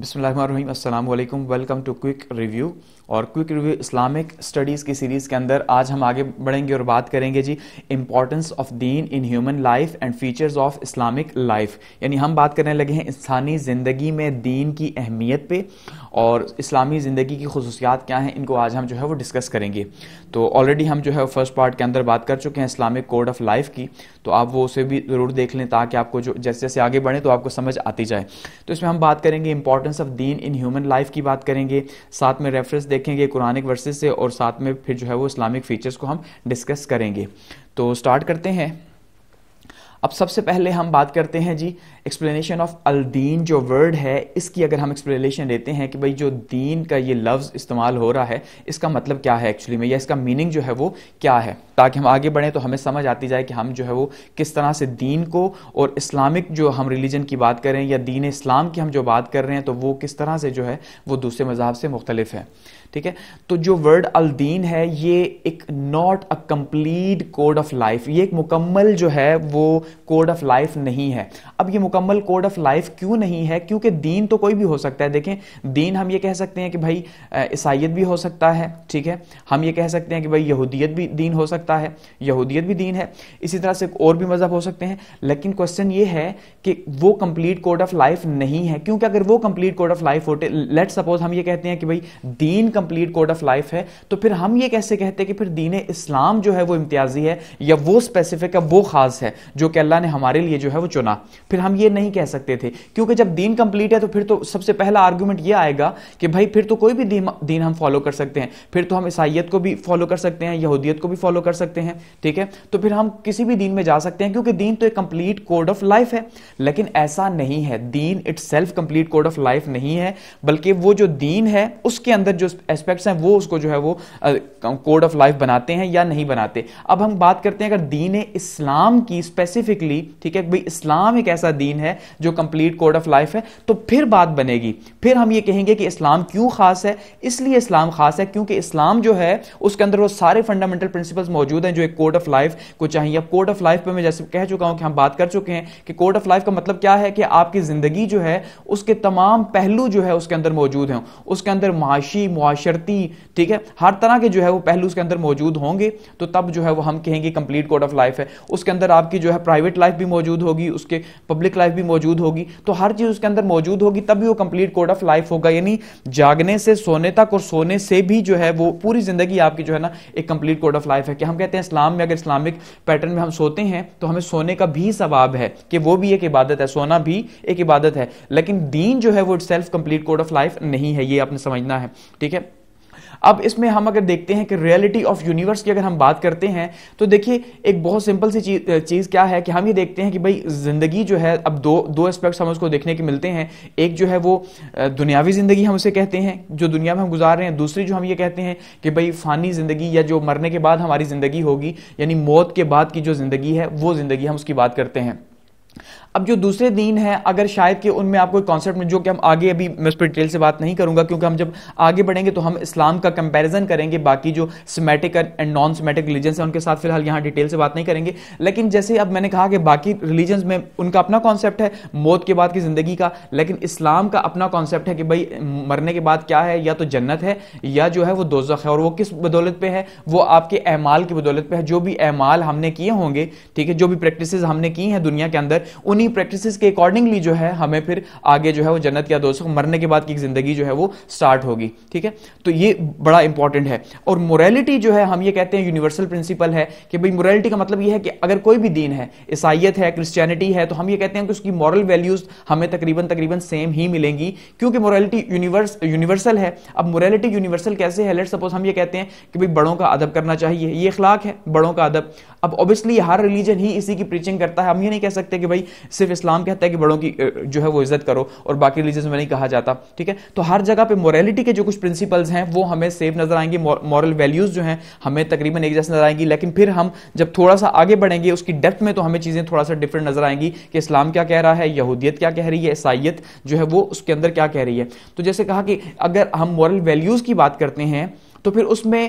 بسم اللہ الرحمن الرحیم، السلام علیکم، ویلکم ٹو کوئک ریویو. اور کوئک ریویو اسلامک اسٹڈیز کی سیریز کے اندر آج ہم آگے بڑھیں گے اور بات کریں گے امپورٹنس آف دین in human life and features of Islamic life. یعنی ہم بات کرنے لگے ہیں انسانی زندگی میں دین کی اہمیت پہ اور اسلامی زندگی کی خصوصیات کیا ہیں، ان کو آج ہم وہ ڈسکس کریں گے. تو آلریڈی ہم فرسٹ پارٹ کے اندر بات کر چکے ہیں اسلامک کوڈ آف لائف کی، تو آپ وہ اسے بھی ضرور دیکھ لیں تاکہ آپ کو جیسے جیسے آگے بڑھیں تو آپ کو سمجھ آتی جائے. تو اس میں ہم بات کریں گے امپورٹنس آف دین ان ہیومن لائف کی بات کریں گے، ساتھ میں ریفرنس دیکھیں گے قرآنک ورسز سے، اور ساتھ میں پھر وہ اسلامک فیچرز کو ہم ڈسکس کریں گے. تو سٹارٹ کرتے ہیں. اب سب سے پہلے ہم بات کرتے ہیں ایکسپلینیشن آف الدین. جو ورڈ ہے اس کی اگر ہم ایکسپلینیشن دیتے ہیں کہ بھئی جو دین کا یہ لفظ استعمال ہو رہا ہے اس کا مطلب کیا ہے ایکچولی میں، یا اس کا میننگ وہ کیا ہے، تاکہ ہم آگے بڑھیں تو ہمیں سمجھ آتی جائے کہ ہم وہ کس طرح سے دین کو اور اسلامک جو ہم ریلیجن کی بات کریں یا دین اسلام کی ہم جو بات کر رہے ہیں تو وہ کس طرح سے وہ دوسرے مذاہب سے مختلف ہے. ٹھیک ہے، تو جو ورڈ الدین ہے یہ ایک not a complete code of life, یہ ایک مکمل وہ کوڈ آف لائف نہیں ہے. اب یہ مکمل کوڈ آف لائف کیوں نہیں ہے؟ کیونکہ دین تو کوئی بھی ہو سکتا ہے. دیکھیں، دین ہم یہ کہہ سکتے ہیں کہ بھائی عیسائیت بھی ہو سکتا ہے، ٹھیک ہے، ہم یہ کہہ سکتے ہیں کہ بھائی یہودیت بھی دین ہو سکتا ہے، یہودیت بھی دین ہے، اسی طرح سے اور بھی مذہب ہو سکتے ہیں. لیکن کوسچن یہ ہے کہ وہ کمپلیٹ کوڈ آف لائف نہیں ہے، کیونکہ اگر وہ کمپلیٹ کوڈ آف لائف ہوتے، لیٹ سپوز ہم یہ کہتے ہیں کہ بھائی دین کمپلیٹ کوڈ آف لائف ہے، تو پھر ہم یہ کیسے کہتے ہیں کہ پھر دین اسلام وہ امتیازی ہے یا وہ اسپیسیفک ہے، وہ خاص ہے جو کہ اللہ نے ہمارے لیے وہ چنا. پھر ہم یہ نہیں کہہ سکتے تھے، کیونکہ جب دین کمپلیٹ ہے تو پھر تو سب سے پہلا آرگومنٹ یہ آئے گا کہ بھائی پھر تو کوئی بھی دین ہم فالو کر سکتے ہیں، پھر تو ہم عیسائیت کو بھی فالو کر سکتے ہیں، یہودیت کو بھی فالو کر سکتے ہیں، ٹھیک ہے، تو پھر ہم کسی بھی دین میں جا سکتے ہیں کیونکہ دین تو ایک کمپلیٹ کوڈ آف لائف ہے. لیکن ایسا نہیں ہے، دین itself complete code of life نہیں ہے، بلکہ وہ جو دین ہے اس کے اندر جو اسپیکٹس ہیں وہ اس کو وہ کوڈ آف لائف بناتے ہیں یا نہیں بناتے. اب ہم بات کرتے ہیں اگر دین اسلام کی اسپیسیفکلی، ٹھیک ہے، بھئی اسلام ایک ایسا دین ہے جو کمپلیٹ کوڈ آف لائف ہے، تو پھر بات بنے گی. پھر ہم یہ کہیں گے کہ اسلام کیوں خاص ہے. اس لیے اسلام خاص ہے کیونکہ اسلام اس کے اندر وہ سارے فنڈامنٹل پرنسپلز موجود ہیں جو ایک کوڈ آف لائف کو چاہیے. اب کوڈ آف لائف پہ میں جیسے کہہ چکا ہوں کہ ہم بات کر چکے ہیں کہ کوڈ آف لائف کا مطلب کیا ہے کہ آپ کی زندگی اس کے تمام پہلو اس کے اندر موجود ہیں، اس کے اندر معاشی، معاشرتی، ٹھیک ہے، ہر طرح کے وہ پہلو اس کے اندر موجود ہوں گے، تو تب وہ ہم کہیں گے کمپلیٹ کوڈ آف لائف ہے. اس کے اندر آپ کی پرائیویٹ لائف بھی موجود ہوگی، اس کے پبلک لائف بھی موجود ہوگی، تو ہر چیز اس کے اندر موجود ہوگی، تب بھی وہ کمپلیٹ کوڈ آف لائف ہوگا. یعنی جاگنے سے سونے تک اور سونے سے بھی وہ پوری زندگی آپ کی ایک کمپلیٹ کوڈ آف لائف ہے. کہ ہم کہتے ہیں اسلام میں اگر اسلامک پیٹرن میں ہم سوتے ہیں تو ہمیں سونے کا بھی ثواب ہے، کہ وہ بھی ایک عبادت ہے، سونا بھی ایک عبادت ہے. لیکن دین وہ itself complete code of life نہیں ہے، یہ آپ نے سمجھنا ہے، ٹھیک ہے. اب اس میں ہم اگر دیکھتے ہیں کہ ریئلٹی آف یونیورس کی اگر ہم بات کرتے ہیں تو دیکھیے ایک بہت سمپل سی چیز کیا ہے کہ ہم یہ دیکھتے ہیں کہ بھئی زندگی اب دو اسپیکٹس ہم اس کو دیکھنے کے ملتے ہیں. ایک وہ دنیاوی زندگی ہم اسے کہتے ہیں جو دنیا میں ہم گزار رہے ہیں، دوسری جو ہم یہ کہتے ہیں کہ بھئی فانی زندگی یا جو مرنے کے بعد ہماری زندگی ہوگی، یعنی موت کے بعد کی جو زندگی ہے وہ زندگی ہم اس کی بات کرتے ہیں. اب جو دوسرے دین ہیں اگر شاید کہ ان میں آپ کو کانسیپٹ میں جو کہ ہم آگے ابھی میں اس پر ڈیٹیل سے بات نہیں کروں گا کیونکہ ہم جب آگے بڑھیں گے تو ہم اسلام کا کمپیریزن کریں گے باقی جو Semitic and non Semitic religions ہیں ان کے ساتھ، فی الحال یہاں ڈیٹیل سے بات نہیں کریں گے. لیکن جیسے اب میں نے کہا کہ باقی ریلیجنس میں ان کا اپنا کانسیپٹ ہے موت کے بعد کی زندگی کا، لیکن اسلام کا اپنا کانسیپٹ ہے کہ بھائی مرنے کے بعد کیا ہے، یا تو جنت ہے یا وہ دوزخ ہے. اور وہ کس بدولت پہ ہے؟ وہ آپ کے اعمال کی بدولت پہ ہے. جو بھی اعمال ہم نے کیے ہوں گے، ٹھیک ہے، جو بھی پریکٹسز ہم نے کی ہیں دنیا کے اندر، انہی پریکٹسز کے اکارڈنگلی ہمیں پھر آگے وہ جنت یا دوزخ، مرنے کے بعد کی زندگی وہ سٹارٹ ہوگی. ٹھیک ہے، تو یہ بڑا امپورٹنٹ ہے. اور موریلٹی ہم یہ کہتے ہیں یونیورسل پرنسپل ہے کہ بھئی موریلٹی کا مطلب یہ ہے کہ اگر کوئی بھی دین ہے، عیسائیت ہے، کرسچینٹی ہے، تو ہم یہ کہتے ہیں کہ اس کی مورل ویلیوز ہمیں تقریباً سیم ہی ملیں گی کیونکہ موریلٹی یونیورسل ہے. اب موریلٹی یونیورسل کیسے ہے؟ لیٹ سپوز ہم یہ کہتے ہیں کہ بھئی بڑوں کا ادب کرنا چاہیے، یہ اخلاق ہے بڑوں کا ادب. اب اوبیسلی ہر ریلیجن ہی اسی کی پریچنگ کرتا ہے. ہم یہ نہیں کہہ سکتے کہ بھئی صرف اسلام کہتا ہے کہ بڑوں کی وہ عزت کرو اور باقی ریلیجنز میں نہیں کہا جاتا. ٹھیک ہے، تو ہر جگہ پہ موریلٹی کے جو کچھ پرنسپلز ہیں وہ ہمیں سیف نظر آئیں گے، مورل ویلیوز ہیں ہمیں تقریباً ایک جیسے نظر آئیں گی. لیکن پھر ہم جب تھوڑا سا آگے بڑھیں گے اس کی ڈیپتھ میں تو ہمیں چیزیں تھوڑا سا ڈفرنٹ نظر آئیں گی کہ اسلام کیا کہہ رہا ہے، یہودیت کیا کہہ رہی ہے، عیسائیت وہ اس کے اندر کیا کہہ رہی ہے. تو جیسے کہا کہ اگر ہم مورل ویلیوز کی بات کرتے ہیں تو پھر اس میں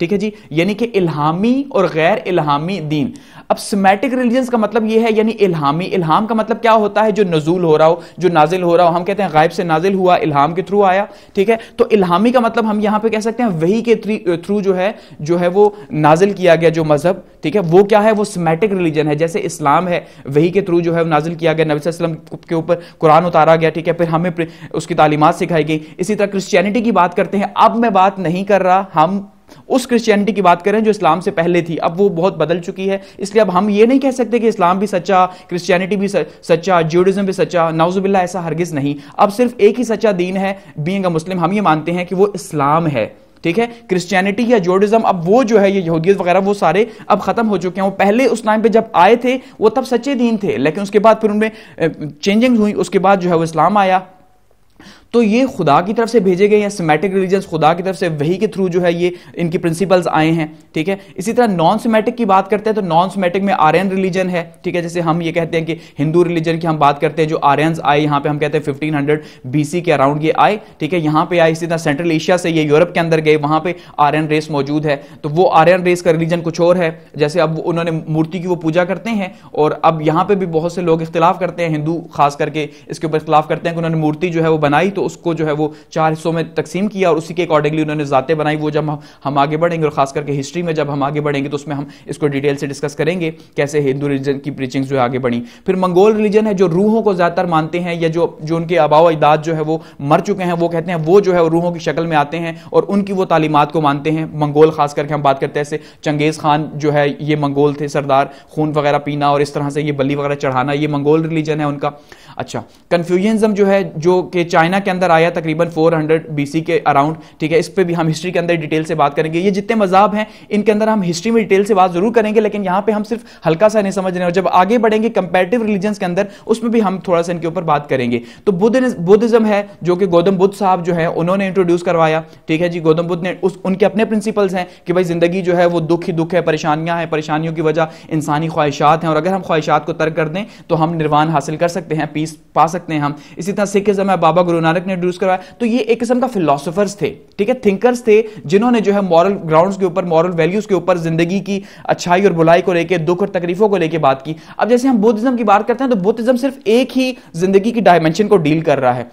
ٹھیک ہے جی، یعنی کہ الہامی اور غیر الہامی دین. اب سمیٹک ریلیجنز کا مطلب یہ ہے یعنی الہامی. الہام کا مطلب کیا ہوتا ہے؟ جو نزول ہو رہا ہو، جو نازل ہو رہا ہو. ہم کہتے ہیں غائب سے نازل ہوا، الہام کے تھرو آیا. ٹھیک ہے، تو الہامی کا مطلب ہم یہاں پہ کہہ سکتے ہیں وحی کے تھرو جو ہے وہ نازل کیا گیا جو مذہب. ٹھیک ہے، وہ کیا ہے؟ وہ سمیٹک ریلیجن ہے. جیسے اسلام ہے، وحی کے تھرو جو ہے نازل کیا گیا، نبی صلی اللہ علیہ وسلم کے اوپر قرآن اتارا گیا. ٹھیک ہے، پھر ہمیں اس کی تعلیمات سکھائی گئی. اسی طرح کرسچینٹی کی بات کرتے ہیں. اب میں بات نہیں کر رہا، ہم اس کرسچینٹی کی بات کریں جو اسلام سے پہلے تھی. اب وہ بہت بدل چکی ہے، اس لیے اب ہم یہ نہیں کہہ سکتے کہ اسلام بھی سچا، کرسچینٹی بھی سچا، جیوڈزم بھی سچا. نعوذ باللہ، ایسا ہرگز نہیں. اب صرف ایک ہی سچا دین ہے. بینگ اے مسلم ہم یہ مانتے ہیں کہ وہ اسلام ہے. ٹھیک ہے، کرسچینٹی یا جوڈزم اب وہ جو ہے یہ یہودیت وغیرہ وہ سارے اب ختم ہو چکے ہیں. وہ پہلے اس ٹائم پہ جب آئے تھے وہ تب سچے دین تھے، لیکن اس کے بعد پھر ان میں چینجنگ ہوئی. اس کے بعد جو ہے وہ اسلام آیا. تو یہ خدا کی طرف سے بھیجے گئے ہیں سمیٹک ریلیجنز، خدا کی طرف سے وحی کے تھرو جو ہے یہ ان کی پرنسپلز آئے ہیں. ٹھیک ہے، اسی طرح نان سمیٹک کی بات کرتے ہیں تو نان سمیٹک میں آرین ریلیجن ہے. ٹھیک ہے، جیسے ہم یہ کہتے ہیں کہ ہندو ریلیجن کی ہم بات کرتے ہیں، جو آرینز آئے یہاں پہ ہم کہتے ہیں 1500 BC کے اراؤنڈ یہ آئے. ٹھیک ہے، یہاں پہ آئے. اسی طرح سینٹرل ایشیا سے یہ یورپ کے اندر گئے، وہاں پہ آرین ریس موجود ہے. تو وہ آرین ریس کا ریلیجن کچھ اور ہے. جیسے اب انہوں نے مورتی کی وہ پوجا کرتے ہیں، اور اب یہاں پہ بھی بہت سے لوگ اختلاف کرتے ہیں، ہندو خاص کر کے اس کے اوپر اختلاف کرتے ہیں کہ انہوں نے مورتی جو ہے وہ بنائی تو اس کو جو ہے وہ 4 حصوں میں تقسیم کیا اور اسی کے اکارڈنگلی انہوں نے ذاتیں بنائی. وہ جب ہم آگے بڑھیں گے اور خاص کر کے ہسٹری میں جب ہم آگے بڑھیں گے تو اس میں ہم اس کو ڈیٹیل سے ڈسکس کریں گے کیسے ہندو ریلیجن کی پریچنگز جو ہے آگے بڑھی. پھر منگول ریلیجن ہے جو روحوں کو زیادہ تر مانتے ہیں، یا جو ان کے آباء و اجداد جو ہے وہ مر چکے ہیں، وہ کہتے ہیں وہ جو ہے روحوں کی شکل میں آتے ہیں اور ان کی وہ تعلیمات کو مانتے ہیں. منگول خاص کر کے ہم بات کرتے ہیں، جیسے چنگیز خان جو ہے یہ منگول تھے، سردار، خون وغیرہ پینا اور اس طرح سے یہ بلی وغیرہ چڑھانا، یہ منگول ریلیجن ہے ان کا. اچھا، کنفیوژنزم جو ہے جو کہ چائنا کے اندر آیا تقریباً 400 BC کے اراؤنڈ. ٹھیک ہے، اس پہ بھی ہم ہسٹری کے اندر ڈیٹیل سے بات کریں گے. یہ جتنے مذاہب ہیں ان کے اندر ہم ہسٹری میں ڈیٹیل سے بات ضرور کریں گے، لیکن یہاں پہ ہم صرف ہلکا سا نہیں سمجھ رہے ہیں. اور جب آگے بڑھیں گے کمپیریٹیو ریلیجنز کے اندر اس میں بھی ہم تھوڑا سا ان کے اوپر بات کریں گے. تو بدھزم ہے جو کہ گوتم بدھ صاحب جو ہے انہوں نے انٹروڈیوس کروایا. ٹھیک ہے جی، گوتم بدھ نے ان کے اپنے پرنسپلز ہیں کہ بھائی زندگی جو ہے وہ دکھ ہی دکھ ہے، پریشانیاں ہیں، پریشانیوں کی وجہ انسانی خواہشات ہیں، اور اگر ہم خواہشات کو ترک کر دیں تو ہم نروان حاصل کر سکتے ہیں، پیس پا سکتے ہیں ہم. اسی طرح سکھزم ہے، بابا گرو نانک نے انٹروڈیوس کروایا. تو یہ ایک قسم کا فلاسفرز تھے، ٹھیک ہے، تھنکرز تھے، جنہوں نے جو ہے مورل گراؤنڈز کے اوپر، مورل ویلیوز کے اوپر زندگی کی اچھائی اور بلائی کو لے کے، دکھ اور تکلیفوں کو لے کے بات کی. اب جیسے ہم بدھزم کی بات کرتے ہیں تو بدھزم صرف ایک ہی زندگی کی ڈائمنشن کو ڈیل کر رہا ہے.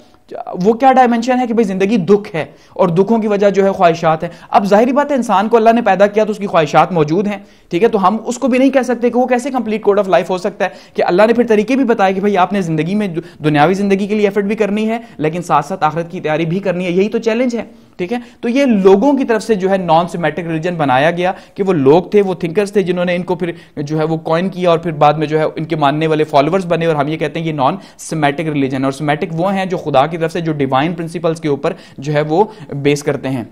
وہ کیا ڈائمنشن ہے کہ بھئی زندگی دکھ ہے اور دکھوں کی وجہ جو ہے خواہشات ہیں. اب ظاہری بات ہے انسان کو اللہ نے پیدا کیا تو اس کی خواہشات موجود ہیں. ٹھیک ہے، تو ہم اس کو بھی نہیں کہہ سکتے کہ وہ کیسے کمپلیٹ کوڈ آف لائف ہو سکتا ہے کہ اللہ نے پھر طریقے بھی بتائے کہ بھئی آپ نے زندگی میں دنیاوی زندگی کے لیے ایفرٹ بھی کرنی ہے لیکن ساتھ ساتھ آخرت کی تیاری بھی کرنی ہے. یہی تو چیلنج ہے. ٹھیک ہے، تو یہ لوگوں کی طرف سے جو ہے نان سیمیٹک ریلیجن بنایا گیا کہ وہ لوگ تھے، وہ تھنکرز تھے جنہوں نے ان کو پھر جو ہے وہ کوائن کیا اور پھر بعد میں جو ہے ان کے ماننے والے فالوورز بنے، اور ہم یہ کہتے ہیں یہ نان سیمیٹک ریلیجن. اور سیمیٹک وہ ہیں جو خدا کی طرف سے جو ڈیوائن پرنسپلز کے اوپر جو ہے وہ بیس کرتے ہیں.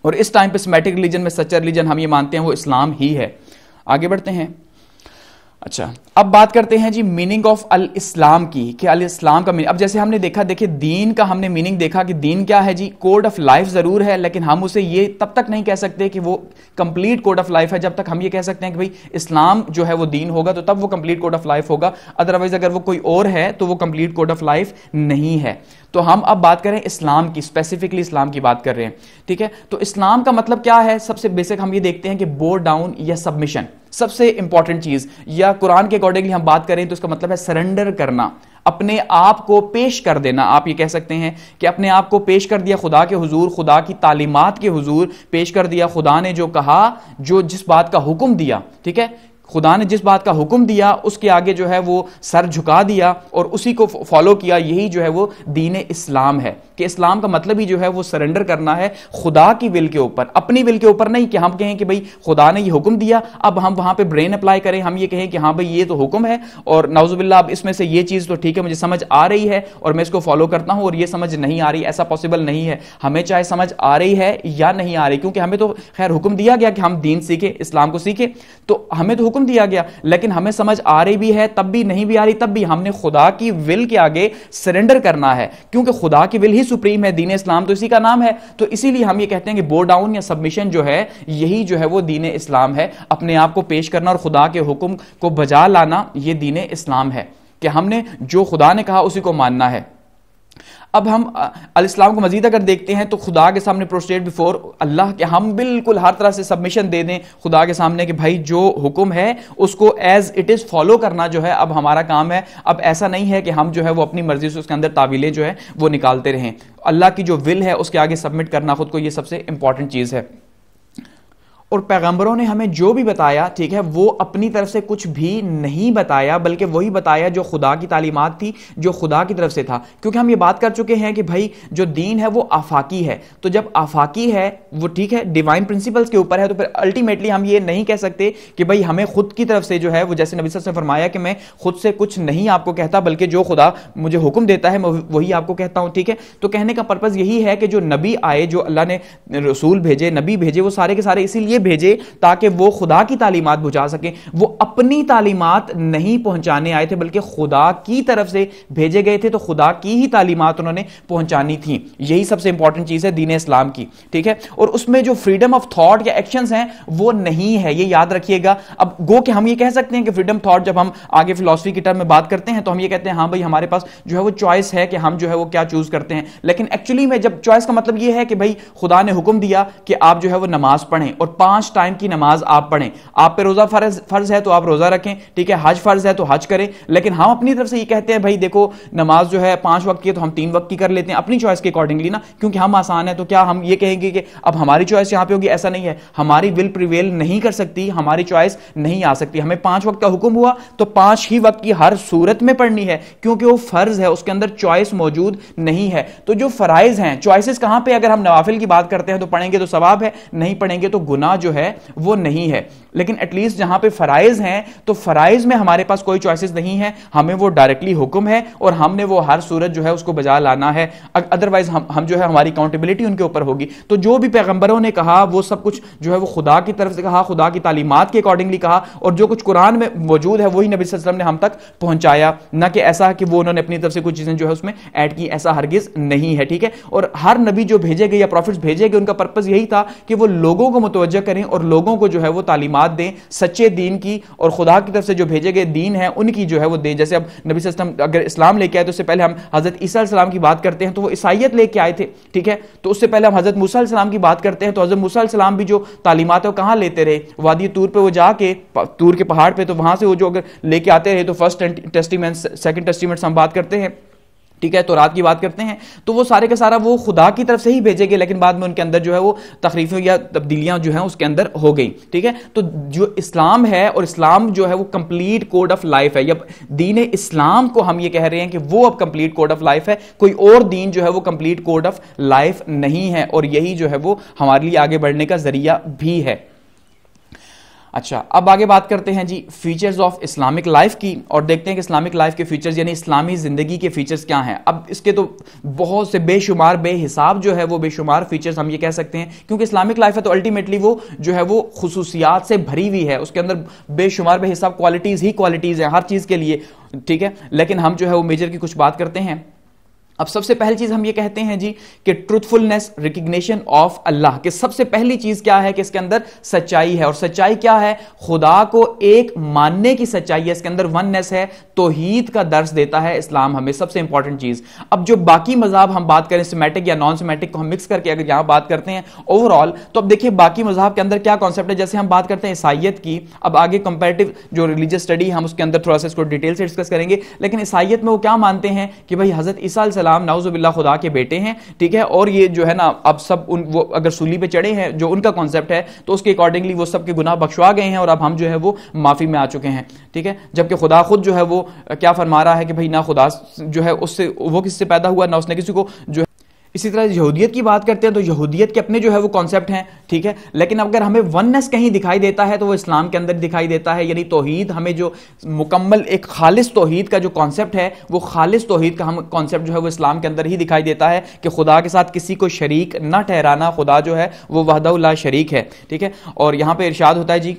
اور اس ٹائم پہ سیمیٹک ریلیجن میں سچا ریلیجن ہم یہ مانتے ہیں وہ اسلام ہی ہے. آگے بڑھتے ہیں. اچھا، اب بات کرتے ہیں جی میننگ آف الاسلام کی، کہ الاسلام کا میننگ. اب جیسے ہم نے دیکھا، دیکھیں دین کا ہم نے میننگ دیکھا کہ دین کیا ہے جی، کوڈ آف لائف ضرور ہے، لیکن ہم اسے یہ تب تک نہیں کہہ سکتے کہ وہ کمپلیٹ کوڈ آف لائف ہے جب تک ہم یہ کہہ سکتے ہیں کہ بھئی اسلام جو ہے وہ دین ہوگا تو تب وہ کمپلیٹ کوڈ آف لائف ہوگا. ادروائز اگر وہ کوئی اور ہے تو وہ کمپلیٹ کوڈ آف لائف نہیں ہے. تو ہم اب بات کریں اسلام کی، اسپیسیفکلی اسلام کی بات کر رہے ہیں. ٹھیک ہے، تو اسلام کا مطلب کیا ہے؟ سب سے بیسک ہم یہ دیکھتے ہیں کہ بو ڈاؤن یا سبمیشن، سب سے امپورٹنٹ چیز. یا قرآن کے اکارڈنگلی ہم بات کریں تو اس کا مطلب ہے سرنڈر کرنا، اپنے آپ کو پیش کر دینا. آپ یہ کہہ سکتے ہیں کہ اپنے آپ کو پیش کر دیا خدا کے حضور، خدا کی تعلیمات کے حضور پیش کر دیا. خدا نے جو کہا، جو جس بات کا حکم دیا، ٹھیک ہے، خدا نے جس بات کا حکم دیا اس کے آگے جو ہے وہ سر جھکا دیا اور اسی کو فالو کیا. یہی جو ہے وہ دین اسلام ہے، کہ اسلام کا مطلب ہی جو ہے وہ سرنڈر کرنا ہے خدا کی ول کے اوپر، اپنی ول کے اوپر نہیں کہ ہم کہیں کہ بھئی خدا نے یہ حکم دیا اب ہم وہاں پہ برین اپلائی کریں، ہم یہ کہیں کہ ہاں بھئی یہ تو حکم ہے اور نعوذ باللہ اب اس میں سے یہ چیز تو ٹھیک ہے مجھے سمجھ آ رہی ہے اور میں اس کو فالو کرتا ہوں اور یہ سمجھ نہیں آ رہی. ایسا پاسبل نہیں ہے. ہمیں چاہے سمجھ آ رہی ہے یا نہیں آ رہی، کیونکہ ہمیں تو خیر حکم دیا گیا کہ ہم دین سیکھیں، اسلام کو سیکھیں، تو ہمیں تو حکم دیا گیا، لیکن ہمیں سمجھ آ رہی بھی ہے تب بھی نہیں بھی آ رہی تب بھی ہم نے خدا کی ول کے آگے سرنڈر کرنا ہے، کیونکہ خدا کی ول ہی سپریم ہے. دین اسلام تو اسی کا نام ہے. تو اسی لیے ہم یہ کہتے ہیں کہ بو ڈاؤن یا سبمیشن جو ہے یہی جو ہے وہ دین اسلام ہے. اپنے آپ کو پیش کرنا اور خدا کے حکم کو بجا لانا، یہ دین اسلام ہے کہ ہم نے جو خدا نے کہا اسی کو ماننا ہے. اب ہم الاسلام کو مزید اگر دیکھتے ہیں تو خدا کے سامنے پروسٹریٹ بیفور اللہ کہ ہم بالکل ہر طرح سے سبمیشن دے دیں خدا کے سامنے کہ بھائی جو حکم ہے اس کو ایز اٹ از فالو کرنا جو ہے اب ہمارا کام ہے. اب ایسا نہیں ہے کہ ہم جو ہے وہ اپنی مرضی سے اس کے اندر تعویلیں جو ہے وہ نکالتے رہیں. اللہ کی جو ول ہے اس کے آگے سبمٹ کرنا خود کو، یہ سب سے امپورٹنٹ چیز ہے. اور پیغمبروں نے ہمیں جو بھی بتایا، ٹھیک ہے، وہ اپنی طرف سے کچھ بھی نہیں بتایا، بلکہ وہی بتایا جو خدا کی تعلیمات تھی، جو خدا کی طرف سے تھا. کیونکہ ہم یہ بات کر چکے ہیں کہ بھائی جو دین ہے وہ آفاقی ہے، تو جب آفاقی ہے وہ ٹھیک ہے ڈیوائن پرنسپلز کے اوپر ہے، تو پھر الٹیمیٹلی ہم یہ نہیں کہہ سکتے کہ بھائی ہمیں خود کی طرف سے جو ہے وہ، جیسے نبی صلی اللہ علیہ وسلم نے فرمایا کہ میں خود سے کچھ نہیں آپ کو کہتا، بلکہ جو خدا مجھے حکم دیتا ہے میں وہی آپ کو کہتا ہوں. ٹھیک ہے، تو کہنے کا پرپز یہی ہے کہ جو نبی آئے، جو اللہ نے رسول بھیجے، نبی بھیجے، وہ سارے کے سارے اسی لیے بھیجے تاکہ وہ خدا کی تعلیمات پہنچا سکیں. وہ اپنی تعلیمات نہیں پہنچانے آئے تھے بلکہ خدا کی طرف سے بھیجے گئے تھے، تو خدا کی ہی تعلیمات انہوں نے پہنچانی تھی. یہی سب سے امپورٹنٹ چیز ہے دین اسلام کی. ٹھیک ہے، اور اس میں جو فریڈم آف تھاٹ یا ایکشنز ہیں وہ نہیں ہے، یہ یاد رکھیے گا. اب گو کہ ہم یہ کہہ سکتے ہیں کہ فریڈم تھاٹ، جب ہم آگے فلسفی کی ٹرم میں بات کرتے ہیں تو ہم یہ کہتے ہیں ہاں بھائی ہمارے پاس جو ہے وہ چوائس ہے کہ ہم جو ہے وہ کیا چوز کرتے ہیں. لیکن ایکچولی میں جب چوائس کا مطلب یہ ہے کہ بھائی خدا نے حکم دیا کہ آپ جو ہے وہ نماز پڑھیں اور 5 ٹائم کی نماز آپ پڑھیں، آپ پہ روزہ فرض ہے تو آپ روزہ رکھیں، ٹھیک ہے، حج فرض ہے تو حج کریں. لیکن ہم اپنی طرف سے یہ کہتے ہیں بھائی دیکھو نماز جو ہے 5 وقت کی ہے تو ہم 3 وقت کی کر لیتے ہیں اپنی چوائس کے اکارڈنگلی نا، کیونکہ ہم آسان ہے. تو کیا ہم یہ کہیں گے کہ اب ہماری چوائس یہاں پہ ہوگی؟ ایسا نہیں ہے. ہماری ول پریویل نہیں کر سکتی، ہماری چوائس نہیں آ سکتی. ہمیں 5 وقت کا حکم ہوا تو 5 ہی وقت کی ہر صورت میں پڑھنی ہے، کیونکہ وہ فرض ہے، اس کے اندر چوائس موجود نہیں ہے. تو جو فرائض ہیں، چوائسز کہاں پہ؟ اگر ہم نوافل کی بات کرتے ہیں تو پڑھیں گے تو ثواب ہے، نہیں پڑھیں گے تو گناہ جو ہے وہ نہیں ہے. لیکن ایٹ لیسٹ جہاں پہ فرائض ہیں تو فرائض میں ہمارے پاس کوئی چوائسز نہیں ہے، ہمیں وہ ڈائریکٹلی حکم ہے اور ہم نے وہ ہر صورت جو ہے اس کو بجا لانا ہے. ادروائز ہم جو ہے ہماری اکاؤنٹیبلٹی ان کے اوپر ہوگی. تو جو بھی پیغمبروں نے کہا وہ سب کچھ جو ہے وہ خدا کی طرف سے کہا، خدا کی تعلیمات کے اکارڈنگلی کہا، اور جو کچھ قرآن میں موجود ہے وہی نبی صلی اللہ علیہ وسلم نے ہم تک پہنچایا. نہ کہ ایسا کہ وہ انہوں نے اپنی طرف سے کچھ چیزیں جو ہے اس میں ایڈ کی، ایسا ہرگز نہیں ہے. ٹھیک ہے، اور ہر نبی جو بھیجے گئے یا پروفٹس بھیجے گئے ان کا پرپس یہی تھا کہ وہ لوگوں کو متوجہ کریں اور لوگوں کو جو ہے وہ تعلیمات دیں سچے دین کی، اور خدا کی طرف سے جو بھیجے گئے دین ہیں ان کی جو ہے وہ دیں. جیسے اب نبی صلی اللہ علیہ وسلم اگر اسلام لے کے آئے تو اس سے پہلے ہم حضرت عیسیٰ علیہ السلام کی بات کرتے ہیں تو وہ عیسائیت لے کے آئے تھے. ٹھیک ہے، تو اس سے پہلے ہم حضرت موسیٰ علیہ السلام کی بات کرتے ہیں تو حضرت موسیٰ علیہ السلام بھی جو تعلیمات ہے وہ کہاں لیتے رہے؟ وادی طور پہ وہ جا کے، طور کے پہاڑ پہ، تو وہاں سے وہ جو اگر لے کے آتے رہے تو فرسٹ ٹیسٹیمنٹ، سیکنڈ ٹیسٹیمنٹ ہم بات کرتے ہیں، ٹھیک ہے، تورات کی بات کرتے ہیں، تو وہ سارے کا سارا وہ خدا کی طرف سے ہی بھیجے گئے، لیکن بعد میں ان کے اندر جو ہے وہ تخریفیں یا تبدیلیاں جو ہیں اس کے اندر ہو گئی. ٹھیک ہے، تو جو اسلام ہے، اور اسلام جو ہے وہ کمپلیٹ کوڈ آف لائف ہے. جب دین اسلام کو ہم یہ کہہ رہے ہیں کہ وہ اب کمپلیٹ کوڈ آف لائف ہے، کوئی اور دین جو ہے وہ کمپلیٹ کوڈ آف لائف نہیں ہے، اور یہی جو ہے وہ ہمارے لیے آگے بڑھنے کا ذریعہ بھی ہے. اچھا، اب آگے بات کرتے ہیں جی فیچرز آف اسلامک لائف کی، اور دیکھتے ہیں کہ اسلامک لائف کے فیچرز یعنی اسلامی زندگی کے فیچرز کیا ہیں. اب اس کے تو بہت سے بے شمار، بے حساب جو ہے وہ بے شمار فیچرز ہم یہ کہہ سکتے ہیں، کیونکہ اسلامک لائف ہے تو الٹیمیٹلی وہ جو ہے وہ خصوصیات سے بھری ہوئی ہے، اس کے اندر بے شمار بے حساب کوالٹیز ہی کوالٹیز ہیں ہر چیز کے لیے. ٹھیک ہے، لیکن ہم جو ہے وہ میجر کی کچھ بات کرتے ہیں. اب سب سے پہلی چیز ہم یہ کہتے ہیں جی کہ ٹروتھفلنس، ریکگنیشن آف اللہ، کہ سب سے پہلی چیز کیا ہے کہ اس کے اندر سچائی ہے. اور سچائی کیا ہے؟ خدا کو ایک ماننے کی سچائی ہے، اس کے اندر وننس ہے، توحید کا درس دیتا ہے اسلام ہمیں، سب سے امپورٹنٹ چیز. اب جو باقی مذہب ہم بات کریں سیمیٹک یا نان سیمیٹک کو ہم مکس کر کے اگر یہاں بات کرتے ہیں اوور آل، تو اب دیکھیے باقی مذہب کے اندر کیا کانسیپٹ ہے. جیسے ہم بات کرتے ہیں عیسائیت کی، اب آگے کمپیریٹیو جو ریلیجیس اسٹڈی ہم اس کے اندر تھوڑا سا اس کو ڈیٹیل سے ڈسکس کریں گے. لیکن عیسائیت میں وہ کیا مانتے ہیں کہ بھائی حضرت عیسیٰ علیہ السلام نعوذ باللہ خدا کے بیٹے ہیں. ٹھیک ہے، اور یہ جو ہے نا اب سب وہ اگر سولی پہ چڑھے ہیں، جو ان کا کانسیپٹ ہے، تو اس کے اکارڈنگلی وہ سب کے گناہ بخشوا گئے ہیں اور اب ہم جو ہے وہ معافی میں آ چکے ہیں. ٹھیک ہے، جبکہ خدا خود جو ہے وہ کیا فرما رہا ہے کہ بھائی نہ خدا جو ہے اس سے وہ کس سے پیدا ہوا، نہ اس نے کسی کو جو. اسی طرح یہودیت کی بات کرتے ہیں تو یہودیت کے اپنے جو ہے وہ کانسیپٹ ہیں. ٹھیک ہے، لیکن اگر ہمیں وننس کہیں دکھائی دیتا ہے تو وہ اسلام کے اندر دکھائی دیتا ہے. یعنی توحید ہمیں جو مکمل ایک خالص توحید کا جو کانسیپٹ ہے، وہ خالص توحید کا ہم کانسیپٹ جو ہے وہ اسلام کے اندر ہی دکھائی دیتا ہے کہ خدا کے ساتھ کسی کو شریک نہ ٹھہرانا. خدا جو ہے وہ وحدہ لا شریک ہے. ٹھیک ہے، اور یہاں پہ ارشاد ہوتا ہے جی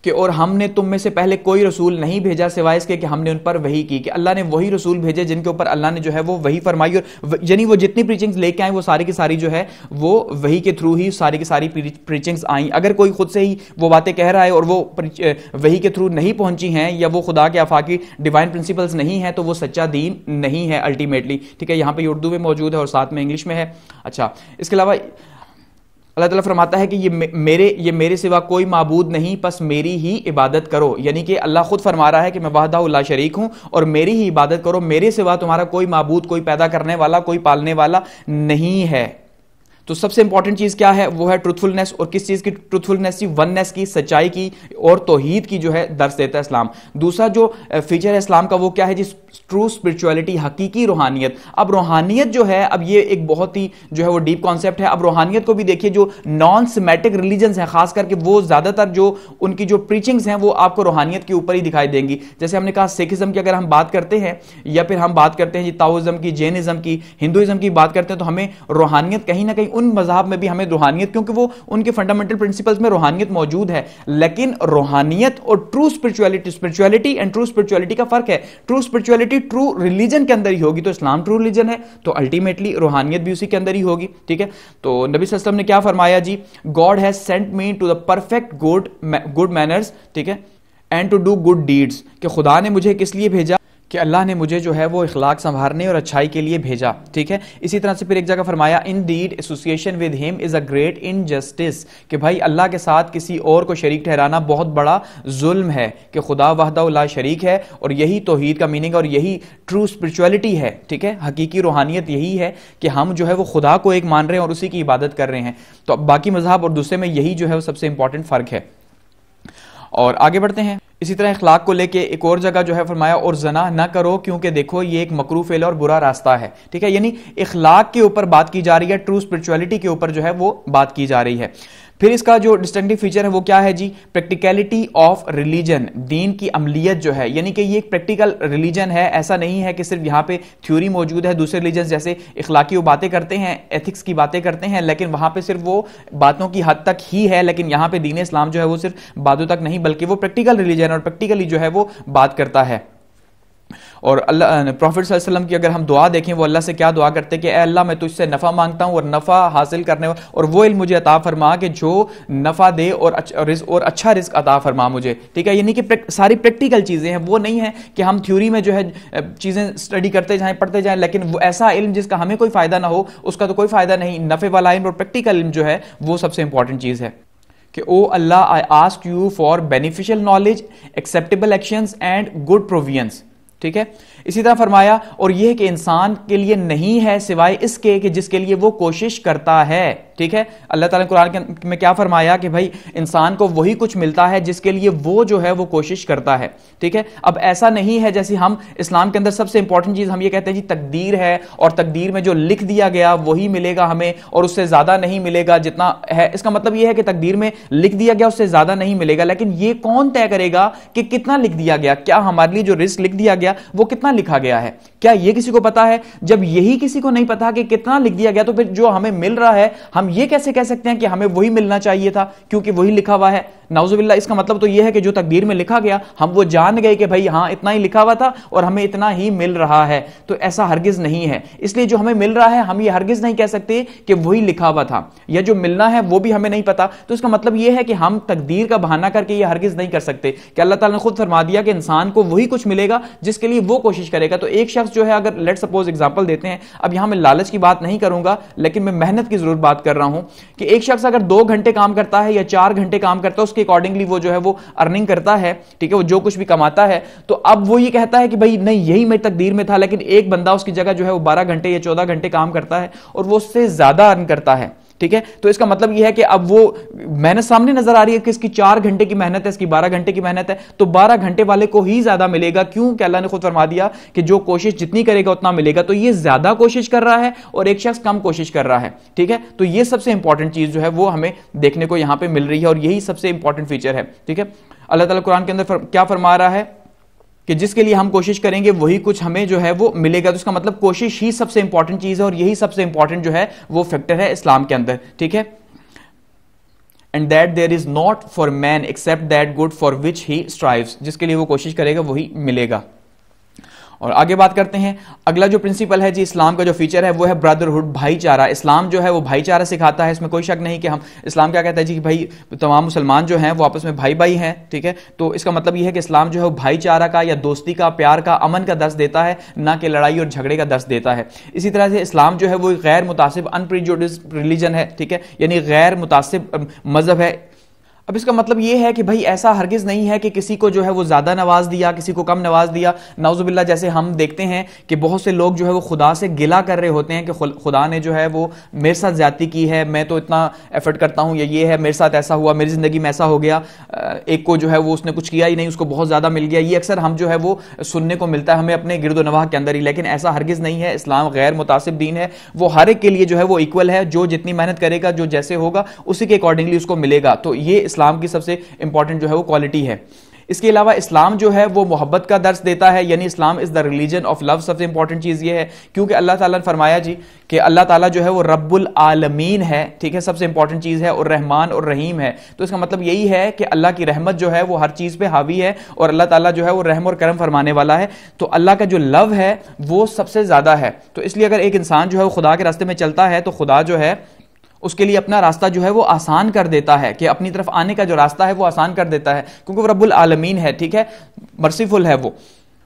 کہ اور ہم نے تم میں سے پہلے کوئی رسول نہیں بھیجا سوائے اس کے کہ ہم نے ان پر وحی کی، کہ اللہ نے وہی رسول بھیجے جن کے اوپر اللہ نے جو ہے وہ وحی فرمائی، اور یعنی وہ جتنی پریچنگز لے کے آئیں وہ ساری کی ساری جو ہے وہ وحی کے تھرو ہی ساری کی ساری پریچنگز آئیں۔ اگر کوئی خود سے ہی وہ باتیں کہہ رہا ہے اور وہ وحی کے تھرو نہیں پہنچی ہیں یا وہ خدا کے آفاقی ڈیوائن پرنسپلز نہیں ہیں تو وہ سچا دین نہیں ہے الٹیمیٹلی، ٹھیک ہے۔ یہاں پہ اردو میں موجود ہے اور ساتھ میں انگلش میں ہے۔ اچھا، اس کے علاوہ اللہ تعالیٰ فرماتا ہے کہ یہ میرے سوا کوئی معبود نہیں، پس میری ہی عبادت کرو، یعنی کہ اللہ خود فرما رہا ہے کہ میں وحدہ لا شریک ہوں اور میری ہی عبادت کرو، میرے سوا تمہارا کوئی معبود، کوئی پیدا کرنے والا، کوئی پالنے والا نہیں ہے۔ تو سب سے امپورٹنٹ چیز کیا ہے؟ وہ ہے ٹروتھفلنس، اور کس چیز کی ٹروتھفلنس کی؟ وننس کی، سچائی کی اور توحید کی جو ہے درس دیتا ہے اسلام۔ دوسرا جو فیچر ہے اسلام کا وہ کیا ہے؟ جس ٹرو اسپرچولیٹی، حقیقی روحانیت۔ اب روحانیت جو ہے، اب یہ ایک بہت ہی جو ہے وہ ڈیپ کانسیپٹ ہے۔ اب روحانیت کو بھی دیکھیے، جو نان سیمیٹک ریلیجنز ہیں خاص کر کے وہ زیادہ تر جو ان کی جو پریچنگز ہیں وہ آپ کو روحانیت کے اوپر ہی دکھائی دیں گی۔ جیسے ہم نے کہا سکھزم کی اگر ہم بات کرتے ہیں یا پھر ہم بات کرتے ہیں جی تاؤزم کی، جینزم کی، ہندوازم کی بات کرتے ہیں تو ہمیں روحانیت کہیں نہ کہیں ان مذہب میں بھی ہمیں روحانیت، کیونکہ وہ ان کے فنڈامنٹل پرنسپلز میں روحانیت موجود ہے، لیکن روحانیت اور true spirituality and true spirituality کا فرق ہے۔ ٹرو اسپرچولیٹی ٹرو ریلیجن کے اندر ہی ہوگی، تو اسلام ٹرو ریلیجن ہے تو الٹیمیٹلی روحانیت بھی اسی کے اندر ہی ہوگی، ٹھیک ہے۔ تو نبی صلی اللہ علیہ وسلم نے کیا فرمایا جی؟ God has sent me to the perfect good manners, ٹھیک ہے، and to do good deeds, کہ خدا نے مجھے کس لیے بھیجا؟ کہ اللہ نے مجھے جو ہے وہ اخلاق سنوارنے اور اچھائی کے لیے بھیجا، ٹھیک ہے۔ اسی طرح سے پھر ایک جگہ فرمایا انڈیڈ ایسوسیشن ود ہم از اے گریٹ انجسٹس، کہ بھائی اللہ کے ساتھ کسی اور کو شریک ٹھہرانا بہت بڑا ظلم ہے، کہ خدا وحدہ لا شریک ہے، اور یہی توحید کا میننگ اور یہی ٹرو اسپرچولیٹی ہے، ٹھیک ہے۔ حقیقی روحانیت یہی ہے کہ ہم جو ہے وہ خدا کو ایک مان رہے ہیں اور اسی کی عبادت کر رہے ہیں۔ تو باقی مذہب اور دوسرے میں یہی جو ہے وہ سب سے امپورٹنٹ فرق ہے۔ اور آگے بڑھتے ہیں، اسی طرح اخلاق کو لے کے ایک اور جگہ جو ہے فرمایا اور زنا نہ کرو کیونکہ دیکھو یہ ایک مکروہ فعل اور برا راستہ ہے، ٹھیک ہے۔ یعنی اخلاق کے اوپر بات کی جا رہی ہے، ٹرو اسپرچولیٹی کے اوپر جو ہے وہ بات کی جا رہی ہے۔ پھر اس کا جو ڈسٹنکٹیو فیچر ہے وہ کیا ہے جی؟ پریکٹیکلٹی آف ریلیجن، دین کی عملیت جو ہے، یعنی کہ یہ ایک پریکٹیکل ریلیجن ہے، ایسا نہیں ہے کہ صرف یہاں پہ تھیوری موجود ہے۔ دوسرے ریلیجن جیسے اخلاقی وہ باتیں کرتے ہیں، ایتھکس کی باتیں کرتے ہیں، لیکن وہاں پہ صرف وہ باتوں کی حد تک ہی ہے، لیکن یہاں پہ دین اسلام جو ہے وہ صرف باتوں تک نہیں بلکہ وہ پریکٹیکل ریلیجن اور پریکٹیکلی جو ہے وہ بات کرتا ہے۔ اور اللہ پروفٹ صلی اللہ علیہ وسلم کی اگر ہم دعا دیکھیں وہ اللہ سے کیا دعا کرتے کہ اے اللہ میں تجھ سے نفع مانگتا ہوں اور نفع حاصل کرنے اور وہ علم مجھے عطا فرما کہ جو نفع دے اور اچھا رزق عطا فرما مجھے، ٹھیک ہے۔ یعنی کہ ساری پریکٹیکل چیزیں ہیں، وہ نہیں ہے کہ ہم تھیوری میں جو ہے چیزیں اسٹڈی کرتے جائیں، پڑھتے جائیں، لیکن وہ ایسا علم جس کا ہمیں کوئی فائدہ نہ ہو اس کا تو کوئی فائدہ نہیں۔ نفع والا علم اور پریکٹیکل علم جو ہے وہ سب سے امپورٹنٹ چیز ہے کہ O Allah I ask you for beneficial knowledge, acceptable actions and good provisions, ٹھیک ہے۔ اسی طرح فرمایا اور یہ کہ انسان کے لیے نہیں ہے سوائے اس کے کہ جس کے لیے وہ کوشش کرتا ہے، ٹھیک ہے۔ اللہ تعالیٰ نے قرآن میں کیا فرمایا کہ بھائی انسان کو وہی کچھ ملتا ہے جس کے لیے وہ جو ہے وہ کوشش کرتا ہے، ٹھیک ہے۔ اب ایسا نہیں ہے جیسے ہم اسلام کے اندر سب سے امپورٹنٹ چیز ہم یہ کہتے ہیں جی تقدیر ہے اور تقدیر میں جو لکھ دیا گیا وہی ملے گا ہمیں اور اس سے زیادہ نہیں ملے گا جتنا ہے۔ اس کا مطلب یہ ہے کہ تقدیر میں لکھ دیا گیا اس سے زیادہ نہیں ملے گا، لیکن یہ کون طے کرے گا کہ کتنا لکھ دیا گیا؟ کیا ہمارے لیے جو رزق لکھ دیا گیا وہ کتنا لکھا گیا ہے؟ کیا یہ کسی کو پتا ہے؟ جب یہی کسی کو نہیں پتا کہ کتنا لکھ دیا گیا تو پھر جو ہمیں مل رہا ہے ہم یہ کیسے کہہ سکتے ہیں کہ ہمیں وہی ملنا چاہیے تھا کیونکہ وہی لکھا ہوا ہے؟ نعوذ باللہ۔ اس کا مطلب تو یہ ہے کہ جو تقدیر میں لکھا گیا ہم وہ جان گئے کہ بھائی ہاں اتنا ہی لکھا ہوا تھا اور ہمیں اتنا ہی مل رہا ہے، تو ایسا ہرگز نہیں ہے۔ اس لیے جو ہمیں مل رہا ہے ہم یہ ہرگز نہیں کہہ سکتے کہ وہی لکھا ہوا تھا، یا جو ملنا ہے وہ بھی ہمیں نہیں پتا، تو اس کا مطلب یہ ہے کہ ہم تقدیر کا بہانہ کر کے یہ ہرگز نہیں کر سکتے کہ اللہ تعالیٰ نے خود فرما دیا کہ انسان کو وہی کچھ ملے گا جس کے لیے وہ کوشش کرے گا۔ تو ایک شخص جو ہے اگر لیٹ سپوز ایگزامپل دیتے ہیں، اب یہاں میں لالچ کی بات نہیں کروں گا لیکن میں محنت کی ضرور بات کر رہا ہوں کہ ایک شخص اگر 2 گھنٹے کام کرتا ہے یا 4 گھنٹے کام کرتا ہے اس کے اکارڈنگلی وہ جو ہے وہ ارننگ کرتا ہے، ٹھیک ہے، وہ جو کچھ بھی کماتا ہے، تو اب وہ یہ کہتا ہے کہ بھائی نہیں یہی میری تقدیر میں تھا، لیکن ایک بندہ اس کی جگہ جو ہے وہ 12 گھنٹے یا 14 گھنٹے کام کرتا ہے اور وہ اس سے زیادہ ارن کرتا ہے، ٹھیک ہے۔ تو اس کا مطلب یہ ہے کہ اب وہ محنت سامنے نظر آ رہی ہے کہ اس کی 4 گھنٹے کی محنت ہے، اس کی 12 گھنٹے کی محنت ہے، تو 12 گھنٹے والے کو ہی زیادہ ملے گا، کیوں کہ اللہ نے خود فرما دیا کہ جو کوشش جتنی کرے گا اتنا ملے گا۔ تو یہ زیادہ کوشش کر رہا ہے اور ایک شخص کم کوشش کر رہا ہے، ٹھیک ہے۔ تو یہ سب سے امپورٹنٹ چیز جو ہے وہ ہمیں دیکھنے کو یہاں پہ مل رہی ہے اور یہی سب سے امپورٹنٹ فیچر ہے، ٹھیک ہے۔ اللہ تعالیٰ قرآن کے اندر کیا فرما رہا ہے کہ جس کے لیے ہم کوشش کریں گے وہی کچھ ہمیں جو ہے وہ ملے گا، تو اس کا مطلب کوشش ہی سب سے امپورٹنٹ چیز ہے اور یہی سب سے امپورٹنٹ جو ہے وہ فیکٹر ہے اسلام کے اندر، ٹھیک ہے۔ And that there is not for man except that good for which he strives, جس کے لیے وہ کوشش کرے گا وہی ملے گا. اور آگے بات کرتے ہیں. اگلا جو پرنسپل ہے جی اسلام کا جو فیچر ہے وہ ہے برادرہڈ, بھائی چارہ. اسلام جو ہے وہ بھائی چارہ سکھاتا ہے, اس میں کوئی شک نہیں کہ ہم اسلام کیا کہتا ہے جی کہ بھائی تمام مسلمان جو ہیں وہ آپس میں بھائی بھائی ہیں, ٹھیک ہے. تو اس کا مطلب یہ ہے کہ اسلام جو ہے وہ بھائی چارہ کا یا دوستی کا, پیار کا, امن کا درس دیتا ہے, نہ کہ لڑائی اور جھگڑے کا درس دیتا ہے. اسی طرح سے اسلام جو ہے وہ غیر متعصب انپریجوڈسڈ ریلیجن ہے, ٹھیک ہے, یعنی غیر متعصب مذہب ہے. اب اس کا مطلب یہ ہے کہ بھائی ایسا ہرگز نہیں ہے کہ کسی کو جو ہے وہ زیادہ نواز دیا, کسی کو کم نواز دیا. نعوذ باللہ, جیسے ہم دیکھتے ہیں کہ بہت سے لوگ جو ہے وہ خدا سے گلہ کر رہے ہوتے ہیں کہ خدا نے جو ہے وہ میرے ساتھ زیادتی کی ہے, میں تو اتنا ایفرٹ کرتا ہوں, یا یہ ہے میرے ساتھ ایسا ہوا, میری زندگی میں ایسا ہو گیا, ایک کو جو ہے وہ اس نے کچھ کیا ہی نہیں, اس کو بہت زیادہ مل گیا. یہ اکثر ہم جو ہے وہ سننے کو ملتا ہے ہمیں اپنے گرد و نواح کے اندر ہی, لیکن ایسا ہرگز نہیں ہے. اسلام غیر متعصب دین ہے, وہ ہر ایک کے لیے جو ہے وہ ایکول ہے, جو جتنی محنت کرے گا, جو جیسے ہوگا اسی کے اکارڈنگلی اس کو ملے گا. تو یہ اسلام کی سب سے امپورٹنٹ جو ہے وہ کوالٹی ہے. اس کے علاوہ اسلام جو ہے وہ محبت کا درس دیتا ہے, یعنی اسلام از دا ریلیجن آف لو. سب سے امپورٹنٹ چیز یہ ہے کیونکہ اللہ تعالیٰ نے فرمایا جی کہ اللہ تعالیٰ جو ہے وہ رب العالمین ہے, ٹھیک ہے, سب سے امپورٹنٹ چیز ہے, اور رحمان اور رحیم ہے. تو اس کا مطلب یہی ہے کہ اللہ کی رحمت جو ہے وہ ہر چیز پہ حاوی ہے, اور اللہ تعالیٰ جو ہے وہ رحم اور کرم فرمانے والا ہے. تو اللہ کا جو لو ہے وہ سب سے زیادہ ہے. تو اس لیے اگر ایک انسان جو ہے وہ خدا کے راستے میں چلتا ہے تو خدا جو ہے اس کے لیے اپنا راستہ جو ہے وہ آسان کر دیتا ہے, کہ اپنی طرف آنے کا جو راستہ ہے وہ آسان کر دیتا ہے, کیونکہ وہ رب العالمین ہے, ٹھیک ہے, مرسیفل ہے وہ.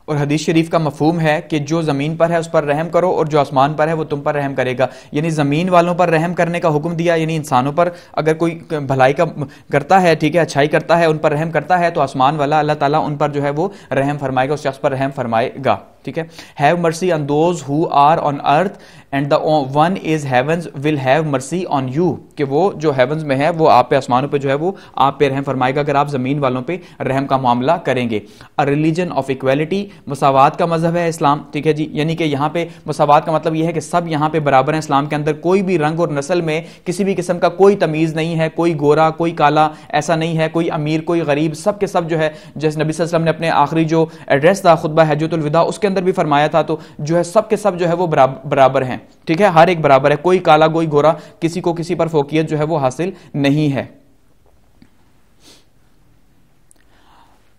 اور حدیث شریف کا مفہوم ہے کہ جو زمین پر ہے اس پر رحم کرو, اور جو آسمان پر ہے وہ تم پر رحم کرے گا. یعنی زمین والوں پر رحم کرنے کا حکم دیا, یعنی انسانوں پر اگر کوئی بھلائی کا کرتا ہے, ٹھیک ہے, اچھائی کرتا ہے, ان پر رحم کرتا ہے, تو آسمان والا اللہ تعالیٰ ان پر جو ہے وہ رحم فرمائے گا, اس شخص پر رحم فرمائے گا, ٹھیک ہے. Have mercy on those who are on earth and the one is heavens will have mercy on you, کہ وہ جو ہیونز میں ہے وہ آپ پہ, آسمانوں پہ جو ہے وہ آپ پہ رحم فرمائے گا اگر آپ زمین والوں پہ رحم کا معاملہ کریں گے. A religion of equality, مساوات کا مذہب ہے اسلام, ٹھیک ہے جی, یعنی کہ یہاں پہ مساوات کا مطلب یہ ہے کہ سب یہاں پہ برابر ہیں. اسلام کے اندر کوئی بھی رنگ اور نسل میں کسی بھی قسم کا کوئی تمیز نہیں ہے, کوئی گورا کوئی کالا ایسا نہیں ہے, کوئی امیر کوئی غریب, سب کے سب جو ہے, جیسے نبی صلی اللہ علیہ وسلم نے اپنے آخری جو ایڈریس تھا خطبہ حجۃ الوداع اس کے اندر بھی فرمایا تھا, تو جو ہے سب کے سب جو ہے وہ برابر ہیں, ٹھیک ہے, ہر ایک برابر ہے, کوئی کالا کوئی گورا, کسی کو کسی پر فوقیت جو ہے وہ حاصل نہیں ہے.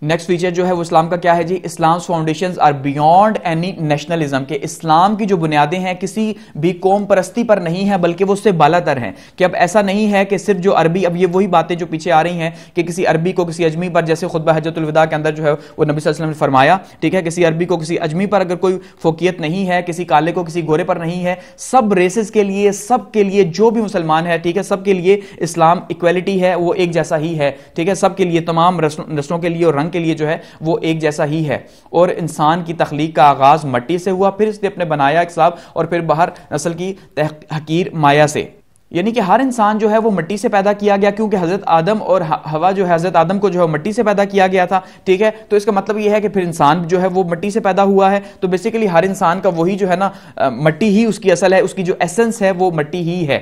نیکسٹ فیچر جو ہے وہ اسلام کا کیا ہے جی, Islam foundations are beyond any nationalism, کہ اسلام کی جو بنیادیں ہیں کسی بھی قوم پرستی پر نہیں ہیں بلکہ وہ اس سے بالا تر ہیں. کہ اب ایسا نہیں ہے کہ صرف جو عربی, اب یہ وہی باتیں جو پیچھے آ رہی ہیں کہ کسی عربی کو کسی اجمی پر, جیسے خطبہ حجۃ الوداع کے اندر جو ہے وہ نبی صلی اللہ علیہ وسلم نے فرمایا, ٹھیک ہے, کسی عربی کو کسی اجمی پر اگر کوئی فوقیت نہیں ہے, کسی کالے کو کسی گورے پر نہیں ہے, سب ریسز کے لیے, سب کے لیے جو بھی مسلمان ہے, ٹھیک ہے, سب کے لیے اسلام ایکویلٹی ہے, وہ ایک جیسا ہی ہے, ٹھیک ہے, سب کے لیے, تمام نسلوں کے لیے اور رنگ کے لیے جو ہے وہ ایک جیسا ہی ہے. اور انسان کی تخلیق کا آغاز مٹی سے ہوا, پھر اس نے اپنے بنایا ایک صاحب, اور پھر باہر نسل کی حقیر مایا سے, یعنی کہ ہر انسان جو ہے وہ مٹی سے پیدا کیا گیا, کیونکہ حضرت آدم اور ہوا جو ہے حضرت آدم کو جو ہے مٹی سے پیدا کیا گیا تھا, ٹھیک ہے. تو اس کا مطلب یہ ہے کہ پھر انسان جو ہے وہ مٹی سے پیدا ہوا ہے, تو بیسیکلی ہر انسان کا وہی جو ہے نا مٹی ہی اس کی اصل ہے, اس کی جو ایسنس ہے وہ مٹی ہی ہے.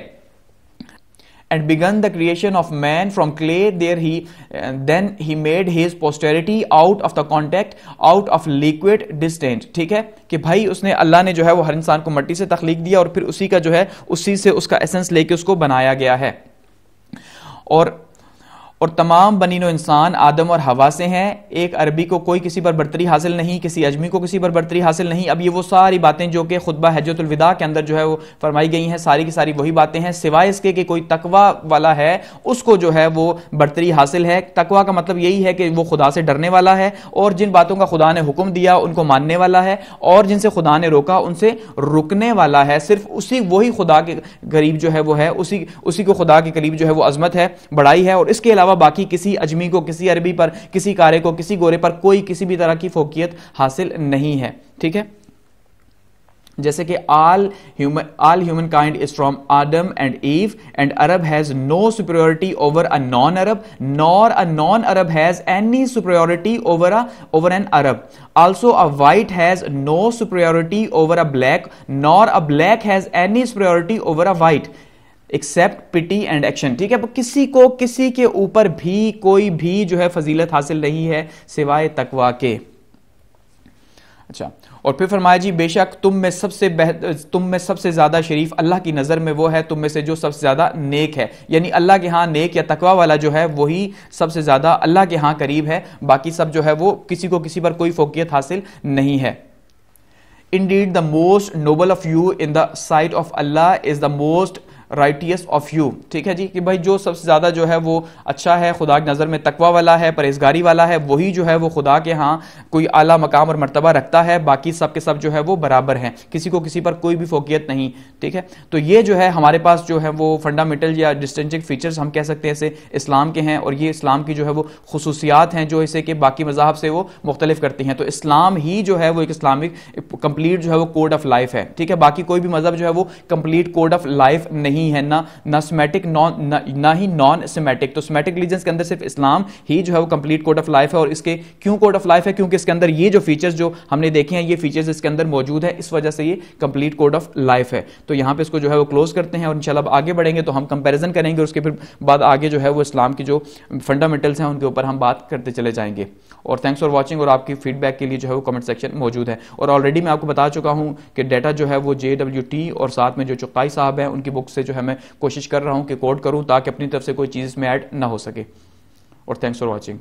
And begun the creation of man from clay, then he made his posterity out of the contact, out of liquid distant, ٹھیک ہے, کہ بھائی اس نے, اللہ نے جو ہے وہ ہر انسان کو مٹی سے تخلیق دیا, اور پھر اسی کا جو ہے اسی سے اس کا ایسنس لے کے اس کو بنایا گیا ہے. اور تمام بنی نوع انسان آدم اور ہوا سے ہیں. ایک عربی کو کوئی کسی پر برتری حاصل نہیں, کسی اجمی کو کسی پر برتری حاصل نہیں. اب یہ وہ ساری باتیں جو کہ خطبہ حجۃ الوداع کے اندر جو ہے وہ فرمائی گئی ہیں, ساری کی ساری وہی باتیں ہیں, سوائے اس کے کہ کوئی تقوی والا ہے اس کو جو ہے وہ برتری حاصل ہے. تقوی کا مطلب یہی ہے کہ وہ خدا سے ڈرنے والا ہے, اور جن باتوں کا خدا نے حکم دیا ان کو ماننے والا ہے, اور جن سے خدا نے روکا ان سے رکنے والا ہے. صرف اسی وہی خدا کے قریب جو ہے وہ ہے, اسی کو خدا کے قریب جو ہے وہ عظمت ہے, بڑائی ہے. اور اس کے علاوہ باقی کسی اجمی کو, کسی عربی پر, کسی کارے کو, کسی گورے پر کوئی کسی بھی طرح کی فوقیت حاصل نہیں ہے, ٹھیک ہے. جیسے کہ all humankind is from Adam and Eve, and Arab has no superiority over a non-Arab, nor a non-Arab has any superiority over an Arab. Also a white has no superiority over a black, nor a black has any superiority over a white, except pity and action, ٹھیک ہے. کسی کو کسی کے اوپر بھی کوئی بھی جو ہے فضیلت حاصل نہیں ہے سوائے تقوی کے. اچھا، اور پھر فرمایا جی بے شک تم میں سب سے زیادہ شریف اللہ کی نظر میں وہ ہے تم میں سے جو سب سے زیادہ نیک ہے، یعنی اللہ کے ہاں نیک یا تقوی والا جو ہے وہی سب سے زیادہ اللہ کے ہاں قریب ہے، باقی سب جو ہے وہ کسی کو کسی پر کوئی فوقیت حاصل نہیں ہے۔ Indeed, the most noble of you in the sight of Allah is the most righteous of you. ٹھیک ہے جی، کہ بھائی جو سب سے زیادہ جو ہے وہ اچھا ہے خدا کی نظر میں، تقوی والا ہے، پرہیزگاری والا ہے، وہی جو ہے وہ خدا کے ہاں کوئی اعلیٰ مقام اور مرتبہ رکھتا ہے، باقی سب کے سب جو ہے وہ برابر ہیں، کسی کو کسی پر کوئی بھی فوقیت نہیں۔ ٹھیک ہے، تو یہ جو ہے ہمارے پاس جو ہے وہ فنڈامنٹل یا ڈسٹنکٹنگ فیچرز ہم کہہ سکتے ہیں اسے اسلام کے ہیں، اور یہ اسلام کی جو ہے وہ خصوصیات ہیں جو اسے کہ باقی مذاہب سے وہ مختلف کرتی ہیں۔ تو اسلام ہی جو ہے وہ ایک اسلامک کمپلیٹ جو ہے وہ کوڈ آف لائف ہے۔ ٹھیک ہے، باقی کوئی بھی مذہب جو ہے وہ کمپلیٹ کوڈ آف لائف نہیں ہے، نہ سمیٹک نہ ہی نان سمیٹک۔ تو سمیٹک ریلیجنز کے اندر صرف اسلام ہی جو ہے وہ کمپلیٹ کوڈ آف لائف ہے، اور اس کے کیوں کوڈ آف لائف ہے؟ کیونکہ اس کے اندر یہ جو فیچرز جو ہم نے دیکھے ہیں یہ فیچرز اس کے اندر موجود ہے، اس وجہ سے یہ کمپلیٹ کوڈ آف لائف ہے۔ تو یہاں پہ اس کو جو ہے وہ کلوز کرتے ہیں، اور انشاءاللہ اب آگے بڑھیں گے تو ہم کمپیریزن کریں گے، اس کے پھر بعد آگے جو ہے وہ اسلام کی جو فنڈامنٹلز ہیں ان کے اوپر ہم بات کرتے چلے جائیں گے۔ اور تھینکس فار واچنگ، اور آپ کی فیڈ بیک کے لیے جو ہے وہ کمنٹ سیکشن موجود ہے، اور آلریڈی میں آپ کو بتا چکا ہوں کہ ڈیٹا جو ہے وہ JWT اور ساتھ میں جو چقائی صاحب ہیں ان کی بک سے جو ہے میں کوشش کر رہا ہوں کہ کوڈ کروں تاکہ اپنی طرف سے کوئی چیز میں ایڈ نہ ہو سکے۔ اور تھینکس فار واچنگ۔